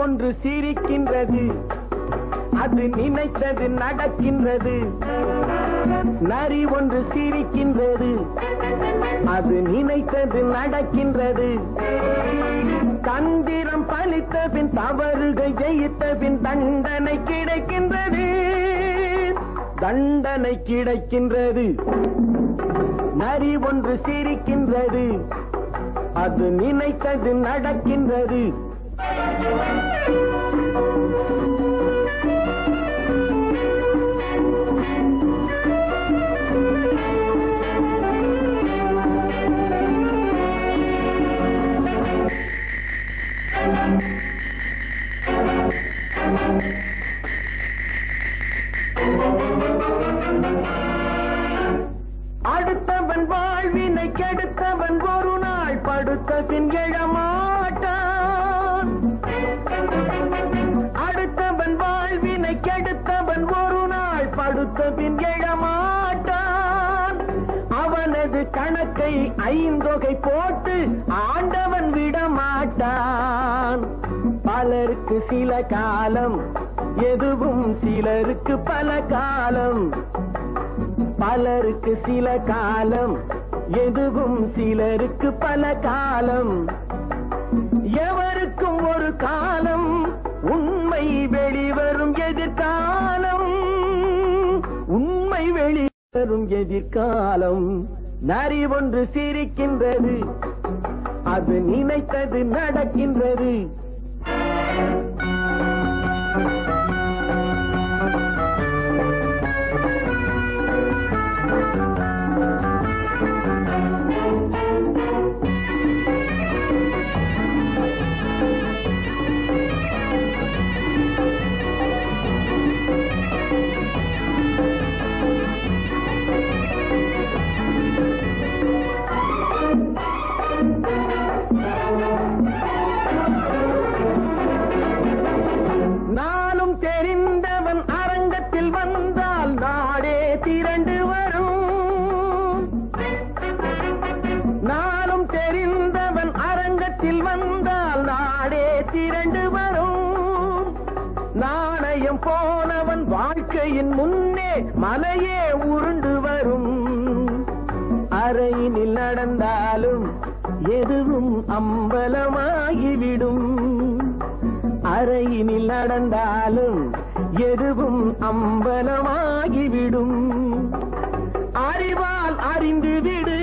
ஒன்று சிரிக்கின்றது, அது நினைத்தது நடக்கின்றது. நரி ஒன்று சிரிக்கின்றது, அது நினைத்தது நடக்கின்றது. தந்திரம் பலித்த பின் தவறுகள் ஜெயித்த பின் தண்டனை கிடைக்கின்றது, தண்டனை கிடைக்கின்றது. நரி ஒன்று சிரிக்கின்றது, அது நினைத்தது நடக்கின்றது. அடுத்தவன் வாழ்வினை கெடுத்தவன் ஒரு நாள் படுத்த பின் எழமாட்டான். அடுத்தவன் வாழ்வினை கெடுத்தவன் ஒரு நாள் படுத்த பின் எழமாட்டான். அவனது கணக்கை ஐந்தொகை போட்டு ஆண்டவன் விடமாட்டான். பலருக்கு சில காலம், எதுவும் சிலருக்கு பல காலம். பலருக்கு சில காலம், எதுவும் சிலருக்கு பல காலம். எவருக்கும் ஒரு காலம், உண்மை வெளிவரும் எதிர்காலம். உண்மை வெளிவரும் எதிர்காலம். நரி ஒன்று சிரிக்கின்றது, அது நினைத்தது நடக்கின்றது. நானும் தெரிந்தவன் அரங்கத்தில் வந்தால் நாடே திரண்டு வரும். நானும் தெரிந்தவன் அரங்கத்தில் வந்தால் நாடே திரண்டு வரும். நாணயம் போனவன் வாழ்க்கையின் முன்னே மலையே உருண்டு வரும். அறையினில் நடந்தாலும் எதுவும் அம்பலமாகிவிடும். அறையினில் நடந்தாலும் எதுவும் அம்பலமாகிவிடும். அறிவால் அறிந்துவிடு,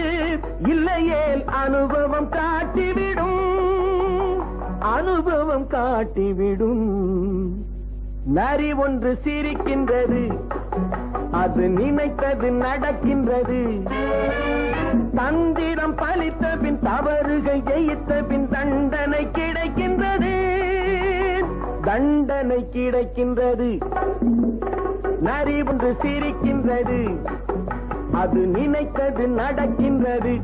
இல்லையேல் அனுபவம் காட்டிவிடும். அனுபவம் காட்டிவிடும். நரி ஒன்று சிரிக்கின்றது, அது நினைத்தது நடக்கின்றது. தந்திரம் பலித்த பின் தவறுகள் ஜெயித்த பின் தண்டனை கிடைக்கின்றது, தண்டனை கிடைக்கின்றது. நரி ஒன்று சிரிக்கின்றது, அது நினைத்தது நடக்கின்றது.